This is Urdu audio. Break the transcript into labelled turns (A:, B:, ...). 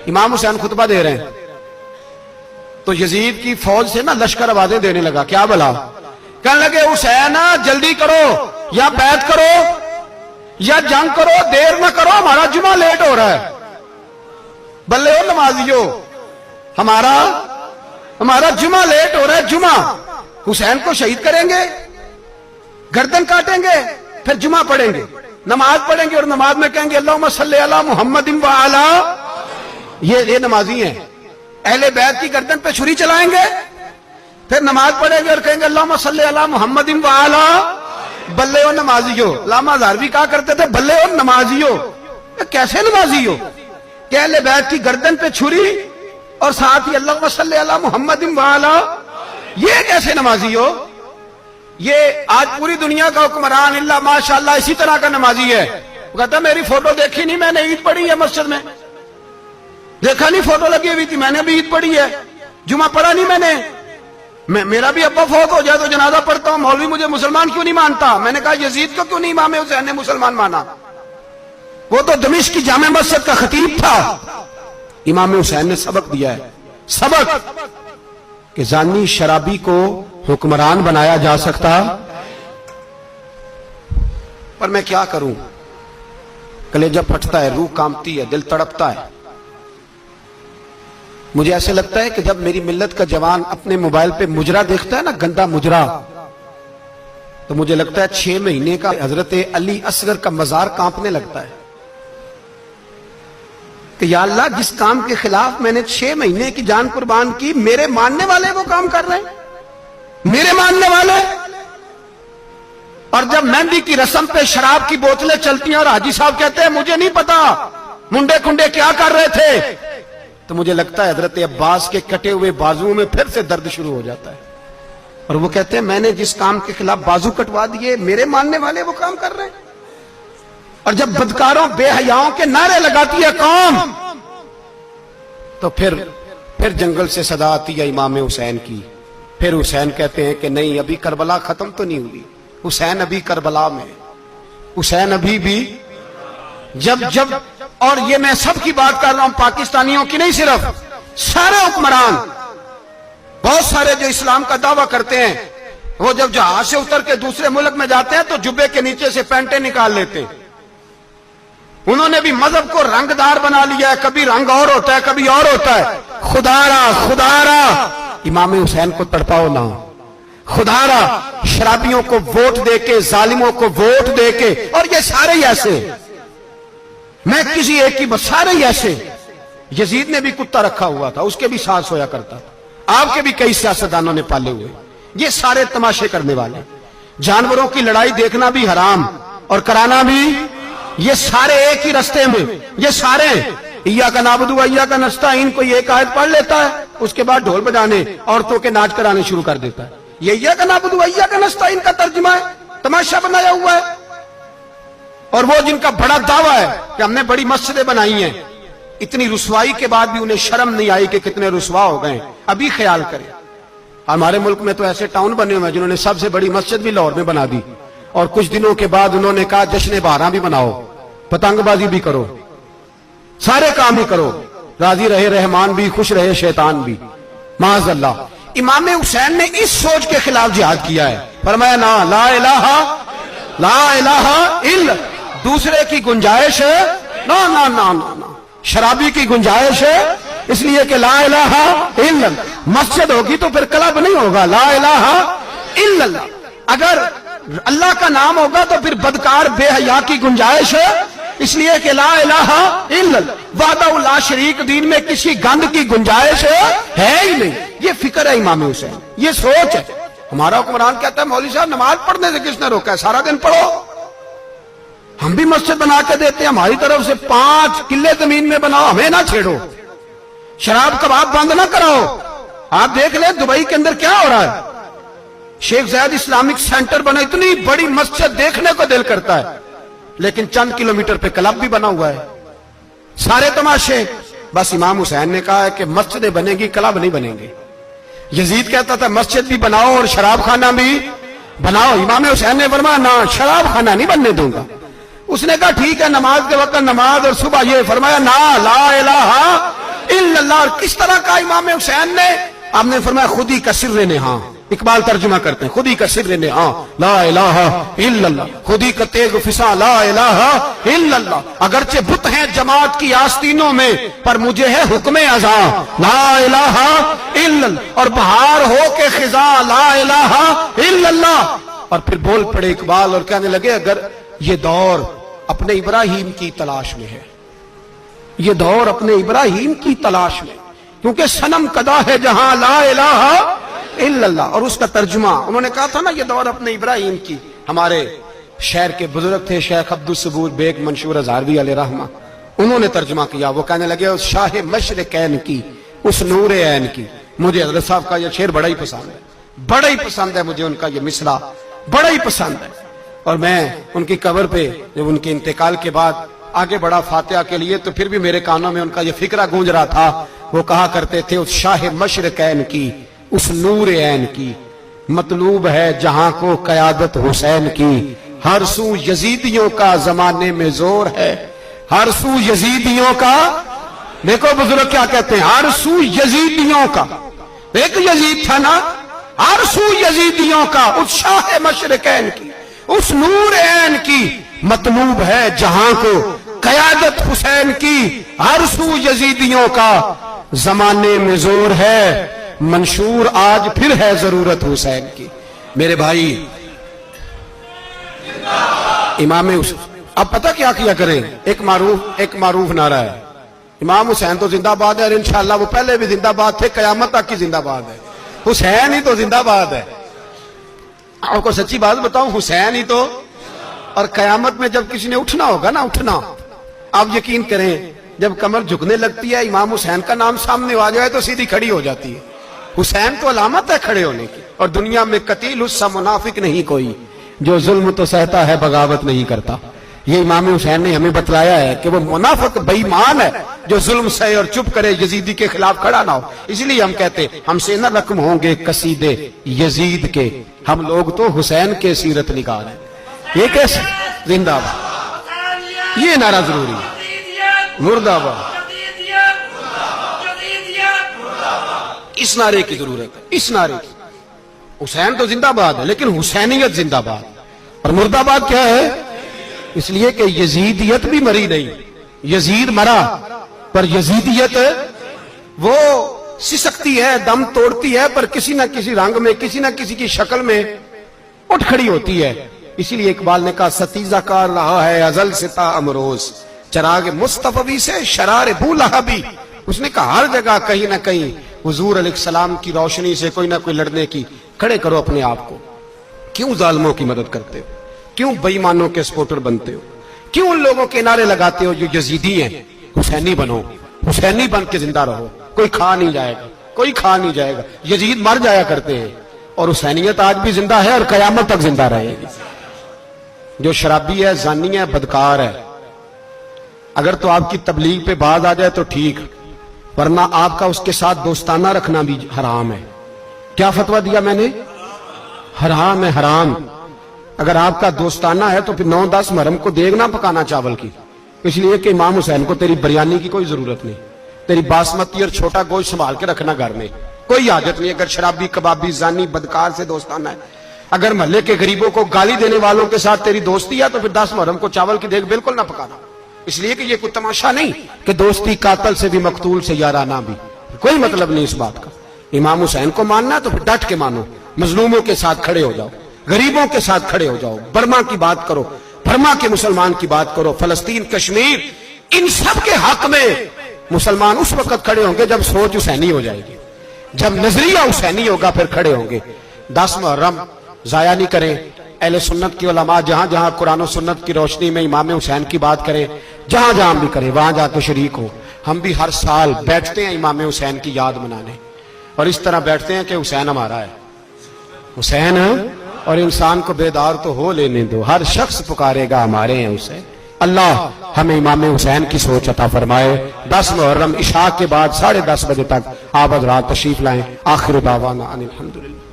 A: امام حسین خطبہ دے رہے ہیں تو یزید کی فوج سے نا لشکر آوازیں دینے لگا، کیا بلا؟ کہنے لگے حسین جلدی کرو، یا بیعت کرو یا جنگ کرو، دیر نہ کرو، ہمارا جمعہ لیٹ ہو رہا ہے۔ بلے ہو نمازیو، ہمارا جمعہ لیٹ ہو رہا ہے۔ جمعہ حسین کو شہید کریں گے، گردن کاٹیں گے، پھر جمعہ پڑھیں گے، نماز پڑھیں گے اور نماز میں کہیں گے اللہم صلی علی محمد وعلی، یہ نمازی ہیں۔ اہل بیت کی گردن پہ چھری چلائیں گے، پھر نماز پڑھیں گے اور کہیں گے اللہم صلی علی محمد وعلی۔ بلے ہو نمازیو، علامہ ہزاروی کہا کرتے تھے بلے ہو نمازیو، کیسے نمازی ہو کہ اہل بیت کی گردن پہ چھری اور ساتھ ہی اللہم صلی علی محمد وعلی، یہ کیسے نمازی ہو؟ یہ آج پوری دنیا کا حکمران اللہ ماشاءاللہ اسی طرح کا نمازی ہے۔ وہ کہتا میری فوٹو دیکھی نہیں، میں نے عید پڑھی ہے مسجد میں، دیکھا نہیں فوٹو لگی ہوئی تھی، میں نے بھی عید پڑھی ہے، جمعہ پڑھا نہیں میں نے، میرا بھی ابا فوت ہو جائے تو جنازہ پڑھتا ہوں، مولوی مجھے مسلمان کیوں نہیں مانتا؟ میں نے کہا یزید کو کیوں نہیں امام حسین نے مسلمان مانا؟ وہ تو دمشق کی جامع مسجد کا خطیب تھا۔ امام حسین نے سبق دیا ہے، سبق کہ زانی شرابی کو حکمران بنایا جا سکتا، پر میں کیا کروں، کلیجہ پھٹتا ہے، روح کامتی ہے، دل تڑپتا ہے۔ مجھے ایسے لگتا ہے کہ جب میری ملت کا جوان اپنے موبائل پہ مجرا دیکھتا ہے نا، گندا مجرا، تو مجھے لگتا ہے 6 مہینے کا حضرت علی اصغر کا مزار کانپنے لگتا ہے کہ یا اللہ جس کام کے خلاف میں نے 6 مہینے کی جان قربان کی، میرے ماننے والے وہ کام کر رہے ہیں، میرے ماننے والے۔ اور جب مہندی کی رسم پہ شراب کی بوتلیں چلتی ہیں اور حاجی صاحب کہتے ہیں مجھے نہیں پتا منڈے کنڈے کیا کر رہے تھے، تو مجھے لگتا ہے حضرت عباس کے کٹے ہوئے بازوؤں میں پھر سے درد شروع ہو جاتا ہے، اور وہ کہتے ہیں میں نے جس کام کے خلاف بازو کٹوا دیے، میرے ماننے والے وہ کام کر رہے ہیں۔ اور جب بدکاروں بے حیاؤں کے نعرے لگاتی ہے قوم، تو پھر جنگل سے صدا آتی ہے امام حسین کی، پھر حسین کہتے ہیں کہ نہیں ابھی کربلا ختم تو نہیں ہوئی، حسین ابھی کربلا میں، حسین ابھی بھی جب اور یہ میں سب کی بات کر رہا ہوں، پاکستانیوں کی نہیں، صرف سارے حکمران، بہت سارے جو اسلام کا دعویٰ کرتے ہیں، وہ جب جہاز سے اتر کے دوسرے ملک میں جاتے ہیں تو جبے کے نیچے سے پینٹیں نکال لیتے ہیں۔ انہوں نے بھی مذہب کو رنگ دار بنا لیا ہے، کبھی رنگ اور ہوتا ہے کبھی اور ہوتا ہے۔ خدا را امام حسین کو تڑپاؤ نہ، خدا را شرابیوں کو ووٹ دے کے، ظالموں کو ووٹ دے کے، اور یہ سارے ہی ایسے، میں کسی ایک کی بس، سارے ہی ایسے۔ یزید نے بھی کتا رکھا ہوا تھا، اس کے بھی ساتھ سویا کرتا تھا، آپ کے بھی کئی سیاستدانوں نے پالے ہوئے، یہ سارے تماشے کرنے والے، جانوروں کی لڑائی دیکھنا بھی حرام اور کرانا بھی، یہ سارے ایک ہی رستے میں، یہ سارے ایاک نعبد و ایاک نستعین کوئی ایک آیت پڑھ لیتا ہے، اس کے بعد ڈھول بجانے عورتوں کے ناچ کرانے شروع کر دیتا ہے۔ یہ ایاک نعبد و ایاک نستعین کا ترجمہ ہے، تماشا بنایا ہوا ہے۔ اور وہ جن کا بڑا دعویٰ ہے کہ ہم نے بڑی مسجدیں بنائی ہیں، اتنی رسوائی کے بعد بھی انہیں شرم نہیں آئی کہ کتنے رسوا ہو گئے۔ ابھی خیال کریں، ہمارے ملک میں تو ایسے ٹاؤن بنے ہوئے ہیں جنہوں نے سب سے بڑی مسجد بھی لاہور میں بنا دی، اور کچھ دنوں کے بعد انہوں نے کہا جشن بہاراں بھی بناؤ، پتنگ بازی بھی کرو، سارے کام بھی کرو، راضی رہے رحمان بھی، خوش رہے شیطان بھی، معاذ اللہ۔ امام حسین نے اس سوچ کے خلاف جہاد کیا ہے، فرمایا نا لا الہ الا، دوسرے کی گنجائش ہے نا، شرابی کی گنجائش ہے، اس لیے کہ لا الہ الا، مسجد ہوگی تو پھر کلب نہیں ہوگا، لا الہ الا اللہ، اگر اللہ کا نام ہوگا تو پھر بدکار بے حیا کی گنجائش ہے، اس لیے کہ لا الہ الا اللہ، وحدہ لا شریک، دین میں کسی گند کی گنجائش ہے ہی نہیں۔ یہ فکر ہے امام حسین، یہ سوچ ہے۔ ہمارا حکمران کہتا ہے مولوی صاحب نماز پڑھنے سے کس نے روکا ہے، سارا دن پڑھو، ہم بھی مسجد بنا کے دیتے ہیں، ہماری طرف سے 5 کلے زمین میں بناؤ، ہمیں نہ چھیڑو، شراب کباب بند نہ کراؤ۔ آپ دیکھ لیں دبئی کے اندر کیا ہو رہا ہے، شیخ زید اسلامک سینٹر بنا، اتنی بڑی مسجد دیکھنے کو دل کرتا ہے، لیکن چند کلومیٹر پہ کلب بھی بنا ہوا ہے، سارے تماشے۔ بس امام حسین نے کہا ہے کہ مسجدیں بنے گی، کلب نہیں بنیں گے۔ یزید کہتا تھا مسجد بھی بناؤ اور شراب خانہ بھی بناؤ، امام حسین نے فرمایا نہ، شراب خانہ نہیں بننے دوں گا۔ اس نے کہا ٹھیک ہے نماز کے وقت نماز اور صبح یہ، فرمایا نا لا الہ اور کس طرح کا امام حسین نے؟ آپ نے فرمایا خود ہی کا سر نہاں، اقبال ترجمہ کرتے ہیں خود ہی کا سر نہاں لا الہ الا اللہ، خود ہی کا تیغ فساں لا الہ الا اللہ، اگرچہ بت ہیں جماعت کی آستینوں میں پر مجھے ہے حکم ازاں لا الہ الا اللہ، اور بہار ہو کے خزاں لا الہ الا اللہ۔ اور پھر بول پڑے اقبال اور کہنے لگے اگر یہ دور اپنے ابراہیم کی تلاش میں ہے، یہ دور اپنے ابراہیم کی تلاش میں، کیونکہ صنم کدا ہے جہاں لا الہ الا اللہ، اور اس کا ترجمہ انہوں نے کہا تھا نا یہ دور اپنے ابراہیم کی۔ ہمارے شہر کے بزرگ تھے شیخ عبدالصبور بیگ منشور ہزاروی علیہ رحمہ، انہوں نے ترجمہ کیا، وہ کہنے لگے اس شاہ مشرقین کی، اس نور عین کی۔ مجھے حضرت صاحب کا یہ شعر بڑا ہی پسند ہے، بڑا ہی پسند ہے مجھے ان کا یہ مصرع بڑا ہی پسند ہے، اور میں ان کی قبر پہ جب ان کے انتقال کے بعد آگے بڑھا فاتحہ کے لیے تو پھر بھی میرے کانوں میں ان کا یہ فکرہ گونج رہا تھا، وہ کہا کرتے تھے اس شاہ مشرقین کی، اس نور عین کی، مطلوب ہے جہاں کو قیادت حسین کی، ہر سو یزیدیوں کا زمانے میں زور ہے، ہر سو یزیدیوں کا، دیکھو بزرگ کیا کہتے ہیں، ہر سو یزیدیوں کا، ایک یزید تھا نا، ہر سو یزیدیوں کا، اس شاہ مشرقین کی، اس نور عین کی، مطلوب ہے جہاں کو قیادت حسین کی، ہر سو یزیدیوں کا زمانے میں زور ہے، منشور آج پھر ہے ضرورت حسین کی۔ میرے بھائی امام حسین، اب پتہ کیا کیا کریں، ایک معروف نعرہ ہے، امام حسین تو زندہ باد ہے، اور انشاءاللہ وہ پہلے بھی زندہ باد تھے، قیامت تک کی زندہ باد ہے، حسین ہی تو زندہ باد ہے۔ آپ کو سچی بات بتاؤں، حسین ہی تو، اور قیامت میں جب کسی نے اٹھنا ہوگا نا، اٹھنا، آپ یقین کریں جب کمر جھکنے لگتی ہے امام حسین کا نام سامنے آ جائے تو سیدھی کھڑی ہو جاتی ہے۔ حسین تو علامت ہے کھڑے ہونے کی، اور دنیا میں قتیل اس سا منافق نہیں کوئی جو ظلم تو سہتا ہے بغاوت نہیں کرتا۔ یہ امام حسین نے ہمیں بتلایا ہے کہ وہ منافق بے ایمان ہے جو ظلم سہے اور چپ کرے، یزیدی کے خلاف کھڑا نہ ہو۔ اس لیے ہم کہتے ہیں ہم سے نہ رقم ہوں گے قصیدے یزید کے، ہم لوگ تو حسین کے سیرت نگار ہیں۔ یہ کیسے زندہ باد، یہ نعرہ ضروری ہے، مردہ آباد، اس نعرے کی ضرورت ہے، اس نعرے کی۔ حسین تو زندہ باد ہے لیکن حسینیت زندہ باد، اور مردہ آباد کیا ہے؟ اس لیے کہ یزیدیت بھی مری نہیں، یزید مرا پر یزیدیت وہ سسکتی ہے، دم توڑتی ہے، پر کسی نہ کسی رنگ میں، کسی نہ کسی کی شکل میں اٹھ کھڑی ہوتی ہے۔ اسی لیے اقبال نے کہا ستیزہ کار رہا ہے ازل سے تا امروز، چراغ مصطفی سے شرار بو لہبی۔ اس نے کہا ہر جگہ کہیں نہ کہیں حضور علیہ السلام کی روشنی سے کوئی نہ کوئی لڑنے کی، کھڑے کرو اپنے آپ کو۔ کیوں ظالموں کی مدد کرتے ہو؟ کیوں بے ایمانوں کے سپورٹر بنتے ہو؟ کیوں ان لوگوں کے نعرے لگاتے ہو جو یزیدی ہیں؟ حسینی بنو، حسینی بن کے زندہ رہو، کوئی کھا نہیں جائے گا، کوئی کھا نہیں جائے گا۔ یزید مر جایا کرتے ہیں اور حسینیت آج بھی زندہ ہے اور قیامت تک زندہ رہے گی۔ جو شرابی ہے، زانی ہے، بدکار ہے، اگر تو آپ کی تبلیغ پہ باز آ جائے تو ٹھیک، ورنہ آپ کا اس کے ساتھ دوستانہ رکھنا بھی حرام ہے۔ کیا فتویٰ دیا میں نے؟ حرام ہے، حرام۔ اگر آپ کا دوستانہ ہے تو پھر 9-10 محرم کو دیگ نہ پکانا چاول کی، اس لیے کہ امام حسین کو تیری بریانی کی کوئی ضرورت نہیں، تیری باسمتی اور چھوٹا گوشت سنبھال کے رکھنا گھر میں، کوئی حاجت نہیں۔ اگر شرابی، کبابی، زانی، بدکار سے دوستانہ ہے، اگر محلے کے غریبوں کو گالی دینے والوں کے ساتھ تیری دوستی ہے تو پھر 10 محرم کو چاول کی دیگ بالکل نہ پکانا، اس لیے کہ یہ کوئی تماشا نہیں کہ دوستی قاتل سے بھی مقتول سے یارانہ بھی، کوئی مطلب نہیں اس بات کا۔ امام حسین کو ماننا تو پھر ڈٹ کے مانو، مظلوموں کے ساتھ کھڑے ہو جاؤ، غریبوں کے ساتھ کھڑے ہو جاؤ، برما کی بات کرو، برما کے مسلمان کی بات کرو، فلسطین، کشمیر، ان سب کے حق میں مسلمان اس وقت کھڑے ہوں گے جب سوچ حسینی ہو جائے گی، جب نظریہ حسینی ہوگا پھر کھڑے ہوں گے۔ 10 محرم ضائع نہیں کریں۔ اہل سنت کی علماء جہاں جہاں قرآن و سنت کی روشنی میں امام حسین کی بات کریں، جہاں جہاں بھی کریں، وہاں جا کے شریک ہو۔ ہم بھی ہر سال بیٹھتے ہیں امام حسین کی یاد منانے، اور اس طرح بیٹھتے ہیں کہ حسین ہمارا ہے، حسین ہے، اور انسان کو بیدار تو ہو لینے دو، ہر شخص پکارے گا ہمارے ہیں حسین۔ اللہ ہمیں امام حسین کی سوچ عطا فرمائے۔ 10 محرم عشاء کے بعد 10:30 بجے تک آپ حضرات تشریف لائیں۔ آخر دعوانا ان الحمدللہ۔